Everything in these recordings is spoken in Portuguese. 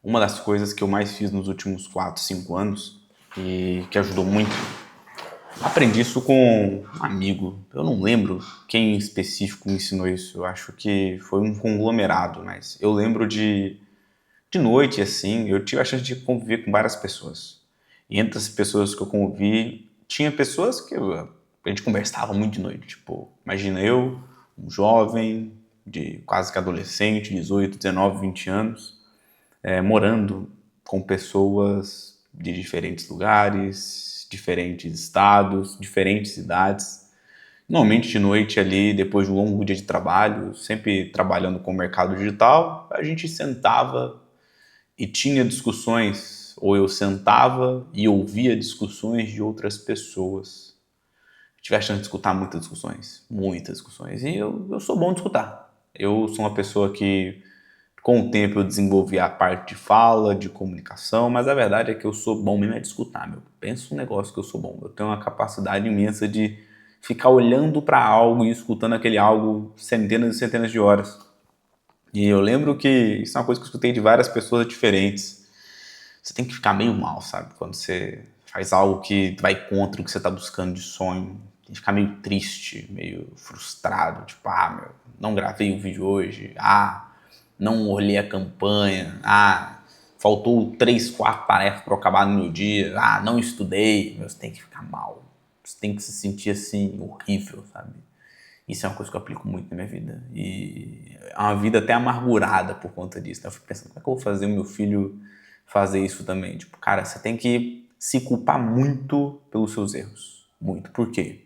Uma das coisas que eu mais fiz nos últimos 4, 5 anos e que ajudou muito, aprendi isso com um amigo. Eu não lembro quem em específico me ensinou isso. Eu acho que foi um conglomerado, mas eu lembro de noite, assim, eu tive a chance de conviver com várias pessoas. E entre as pessoas que eu convivi, tinha pessoas que a gente conversava muito de noite. Tipo, imagina eu, um jovem, de quase que adolescente, 18, 19, 20 anos, morando com pessoas de diferentes lugares, diferentes estados, diferentes idades. Normalmente de noite ali, depois de um longo dia de trabalho, sempre trabalhando com o mercado digital, a gente sentava e tinha discussões, ou eu sentava e ouvia discussões de outras pessoas. Tive a chance de escutar muitas discussões, e eu sou bom de escutar. Eu sou uma pessoa que, com o tempo, eu desenvolvi a parte de fala, de comunicação, mas a verdade é que eu sou bom mesmo é de escutar, meu. Pensa um negócio que eu sou bom. Eu tenho uma capacidade imensa de ficar olhando para algo e escutando aquele algo centenas e centenas de horas. E eu lembro que isso é uma coisa que eu escutei de várias pessoas diferentes. Você tem que ficar meio mal, sabe? Quando você faz algo que vai contra o que você está buscando de sonho. Tem que ficar meio triste, meio frustrado. Tipo, meu, não gravei o vídeo hoje. Não olhei a campanha. Faltou 3, 4 tarefas para eu acabar no meu dia. Não estudei. Meu, você tem que ficar mal. Você tem que se sentir assim, horrível, sabe? Isso é uma coisa que eu aplico muito na minha vida. E é uma vida até amargurada por conta disso. Então eu fico pensando, como é que eu vou fazer o meu filho fazer isso também? Tipo, cara, você tem que se culpar muito pelos seus erros. Muito. Por quê?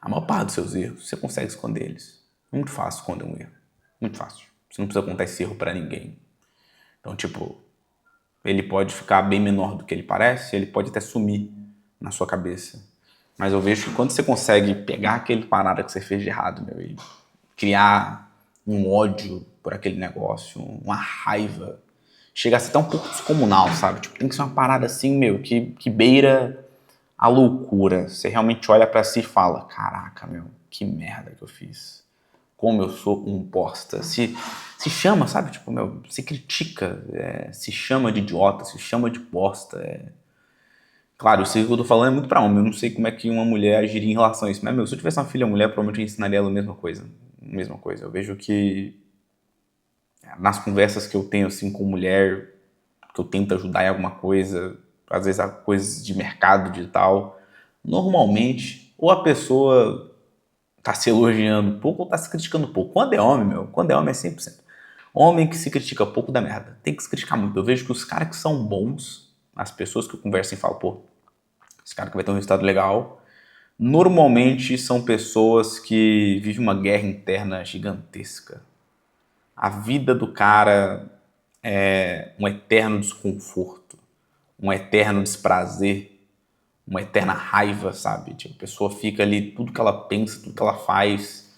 A maior parte dos seus erros, você consegue esconder eles. Muito fácil esconder um erro. Muito fácil. Você não precisa contar esse erro pra ninguém. Então, tipo, ele pode ficar bem menor do que ele parece, ele pode até sumir na sua cabeça. Mas eu vejo que quando você consegue pegar aquele parada que você fez de errado, meu, e criar um ódio por aquele negócio, uma raiva, chega a ser até um pouco descomunal, sabe? Tipo, tem que ser uma parada assim, meu, que beira a loucura. Você realmente olha pra si e fala, caraca, meu, que merda que eu fiz. Como eu sou um bosta. Se chama, sabe? Tipo, meu, se critica, se chama de idiota, se chama de bosta. Claro, isso que eu tô falando é muito pra homem. Eu não sei como é que uma mulher agiria em relação a isso. Mas, meu, se eu tivesse uma filha mulher, provavelmente eu ensinaria ela a mesma coisa. Mesma coisa. Eu vejo que nas conversas que eu tenho, assim, com mulher, que eu tento ajudar em alguma coisa, às vezes coisas de mercado digital, normalmente, ou a pessoa tá se elogiando pouco ou tá se criticando pouco. Quando é homem, meu, quando é homem é 100%. Homem que se critica pouco dá merda. Tem que se criticar muito. Eu vejo que os caras que são bons, as pessoas que eu converso e falo, pô, esse cara que vai ter um resultado legal, normalmente são pessoas que vivem uma guerra interna gigantesca. A vida do cara é um eterno desconforto, um eterno desprazer, uma eterna raiva, sabe? Tipo, a pessoa fica ali, tudo que ela pensa, tudo que ela faz,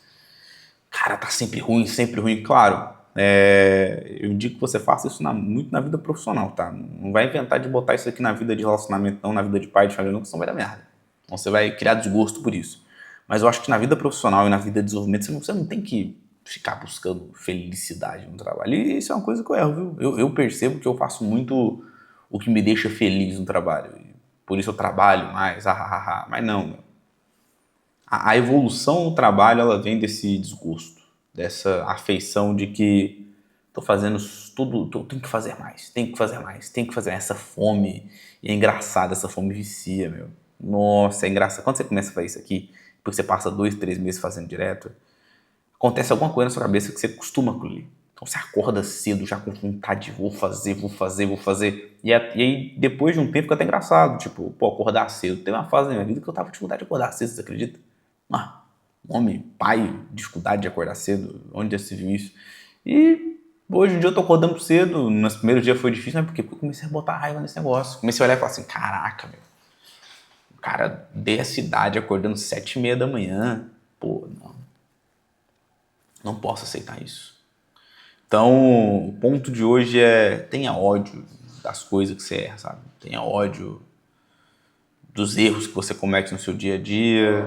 cara, tá sempre ruim, sempre ruim. Claro, eu indico que você faça isso muito na vida profissional, tá? Não vai inventar de botar isso aqui na vida de relacionamento, não, na vida de pai, de família, não, que senão vai dar merda. Então você vai criar desgosto por isso. Mas eu acho que na vida profissional e na vida de desenvolvimento, você não tem que ficar buscando felicidade no trabalho. E isso é uma coisa que eu erro, viu? Eu percebo que eu faço muito o que me deixa feliz no trabalho. Por isso eu trabalho mais, mas não, meu. A evolução no trabalho, ela vem desse desgosto, dessa afeição de que tô fazendo tudo, tenho que fazer mais, tenho que fazer mais, tenho que fazer mais. Essa fome, e é engraçado, essa fome vicia, meu. Nossa, é engraçado. Quando você começa a fazer isso aqui, depois você passa 2, 3 meses fazendo direto, acontece alguma coisa na sua cabeça que você costuma com ele. Então você acorda cedo, já com vontade de vou fazer, vou fazer, vou fazer. E aí, depois de um tempo, fica até engraçado. Tipo, pô, acordar cedo. Teve uma fase na minha vida que eu tava com dificuldade de acordar cedo, você acredita? Homem, pai, dificuldade de acordar cedo. Onde já se viu isso? E hoje em dia eu tô acordando cedo. Nos primeiros dias foi difícil, mas porque eu comecei a botar raiva nesse negócio. Comecei a olhar e falar assim, caraca, meu. O cara dessa idade acordando 7h30 da manhã. Pô, não. Não posso aceitar isso. Então, o ponto de hoje é tenha ódio das coisas que você erra, sabe? Tenha ódio dos erros que você comete no seu dia a dia.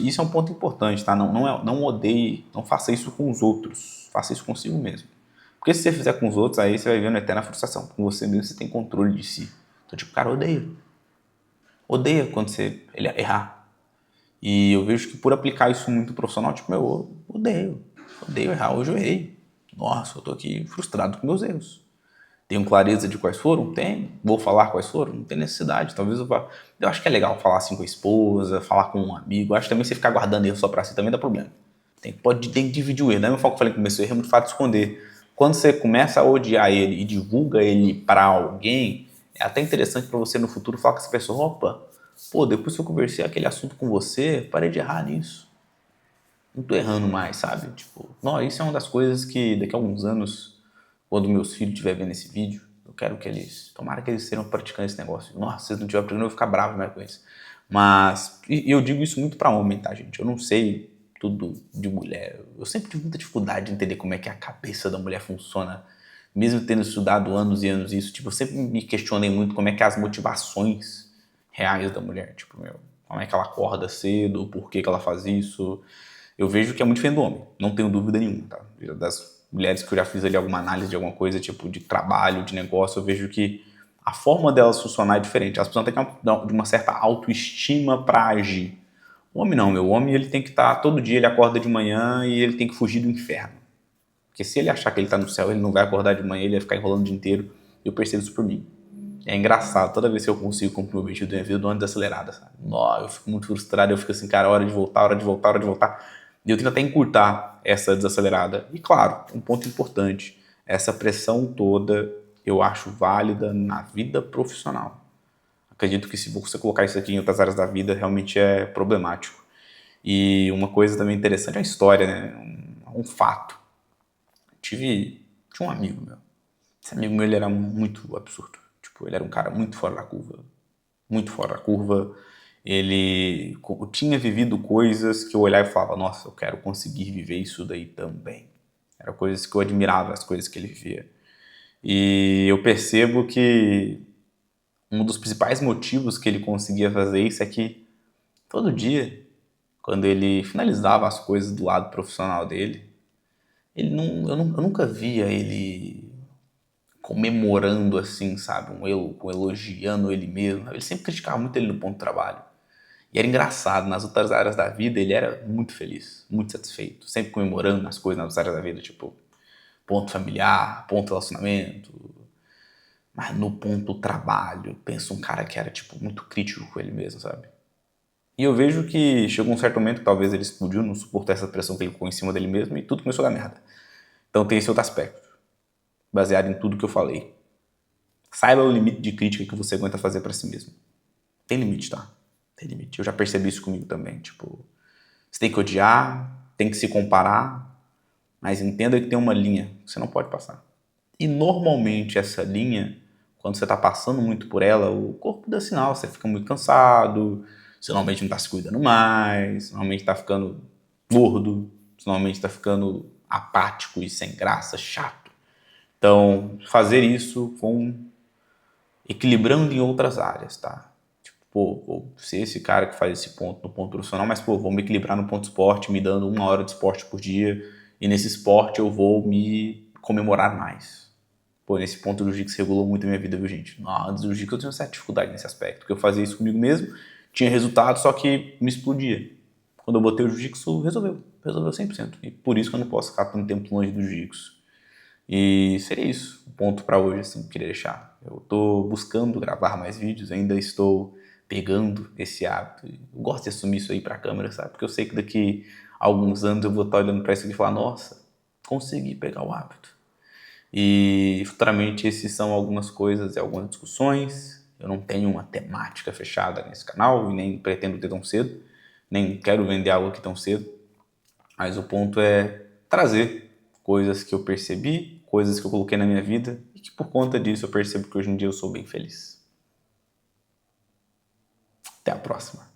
Isso é um ponto importante, tá? Não odeie, não faça isso com os outros. Faça isso consigo mesmo. Porque se você fizer com os outros, aí você vai vendo eterna frustração. Com você mesmo, você tem controle de si. Então, tipo, cara, odeia. Odeia quando ele errar. E eu vejo que por aplicar isso muito profissional, tipo, eu odeio. Odeio errar. Hoje eu errei. Nossa, eu tô aqui frustrado com meus erros. Tenho clareza de quais foram? Tenho. Vou falar quais foram? Não tem necessidade. Talvez eu vá. Eu acho que é legal falar assim com a esposa, falar com um amigo. Eu acho que também você ficar guardando erro só pra si também dá problema. Tem que dividir o erro. Da mesma forma que eu falei que começou o erro, é muito fácil de esconder. Quando você começa a odiar ele e divulga ele pra alguém, é até interessante pra você no futuro falar com essa pessoa: opa, pô, depois que eu conversei aquele assunto com você, parei de errar nisso. Não tô errando mais, sabe? Tipo, não, isso é uma das coisas que daqui a alguns anos, quando meus filhos estiverem vendo esse vídeo, eu quero que eles, tomara que eles estejam praticando esse negócio. Nossa, se eles não estiverem praticando, eu vou ficar bravo mais com isso. Mas, e eu digo isso muito pra homem, tá, gente? Eu não sei tudo de mulher. Eu sempre tive muita dificuldade de entender como é que a cabeça da mulher funciona, mesmo tendo estudado anos e anos isso. Tipo, eu sempre me questionei muito como é que é as motivações reais da mulher. Tipo, como é que ela acorda cedo, por que que ela faz isso. Eu vejo que é muito diferente do homem, não tenho dúvida nenhuma, tá? Das mulheres que eu já fiz ali alguma análise de alguma coisa, tipo de trabalho, de negócio, eu vejo que a forma delas funcionar é diferente. Elas precisam ter de uma certa autoestima para agir. O homem não, meu. O homem ele tem que estar, todo dia ele acorda de manhã e ele tem que fugir do inferno. Porque se ele achar que ele está no céu, ele não vai acordar de manhã, ele vai ficar enrolando o dia inteiro. Eu percebo isso por mim. É engraçado, toda vez que eu consigo cumprir o meu objetivo da minha vida, eu dou uma desacelerada, sabe? Nossa, eu fico muito frustrado, eu fico assim, cara, hora de voltar, hora de voltar, hora de voltar. E eu tento até encurtar essa desacelerada. E claro, um ponto importante, essa pressão toda eu acho válida na vida profissional. Acredito que se você colocar isso aqui em outras áreas da vida, realmente é problemático. E uma coisa também interessante é a história, né? Um fato. Tinha um amigo meu. Esse amigo meu, ele era muito absurdo. Tipo, ele era um cara muito fora da curva. Muito fora da curva. Ele tinha vivido coisas que eu olhava e falava, nossa, eu quero conseguir viver isso daí também. Eram coisas que eu admirava, as coisas que ele vivia. E eu percebo que um dos principais motivos que ele conseguia fazer isso é que todo dia, quando ele finalizava as coisas do lado profissional dele, eu nunca via ele comemorando assim, sabe? Elogiando ele mesmo. Ele sempre criticava muito ele no ponto de trabalho. E era engraçado, nas outras áreas da vida ele era muito feliz, muito satisfeito, sempre comemorando as coisas nas outras áreas da vida, tipo, ponto familiar, ponto relacionamento. Mas no ponto trabalho, penso um cara que era, tipo, muito crítico com ele mesmo, sabe? E eu vejo que chegou um certo momento que talvez ele explodiu, não suportou essa pressão que ele ficou em cima dele mesmo e tudo começou a dar merda. Então tem esse outro aspecto, baseado em tudo que eu falei. Saiba o limite de crítica que você aguenta fazer pra si mesmo. Tem limite, tá? Tem limite. Eu já percebi isso comigo também. Tipo, você tem que odiar, tem que se comparar, mas entenda que tem uma linha que você não pode passar. E normalmente essa linha, quando você está passando muito por ela, o corpo dá sinal, você fica muito cansado, você normalmente não está se cuidando mais, normalmente está ficando gordo, você normalmente está ficando apático e sem graça, chato. Então, fazer isso com equilibrando em outras áreas, tá? Tipo, pô, vou ser esse cara que faz esse ponto no ponto profissional, mas, pô, vou me equilibrar no ponto esporte, me dando 1 hora de esporte por dia, e nesse esporte eu vou me comemorar mais. Pô, nesse ponto o jiu-jitsu regulou muito a minha vida, viu, gente? Antes do jiu-jitsu eu tinha uma certa dificuldade nesse aspecto, porque eu fazia isso comigo mesmo, tinha resultado, só que me explodia. Quando eu botei o jiu-jitsu, resolveu 100%. E por isso que eu não posso ficar tanto tempo longe do jiu-jitsu. E seria isso, o ponto para hoje, assim, que eu queria deixar. Eu tô buscando gravar mais vídeos, ainda estou pegando esse hábito. Eu gosto de assumir isso aí pra câmera, sabe? Porque eu sei que daqui a alguns anos eu vou estar olhando pra isso aqui e falar, nossa, consegui pegar o hábito. E futuramente esses são algumas coisas e algumas discussões. Eu não tenho uma temática fechada nesse canal e nem pretendo ter tão cedo, nem quero vender algo aqui tão cedo. Mas o ponto é trazer coisas que eu percebi, coisas que eu coloquei na minha vida e que por conta disso eu percebo que hoje em dia eu sou bem feliz. Até a próxima.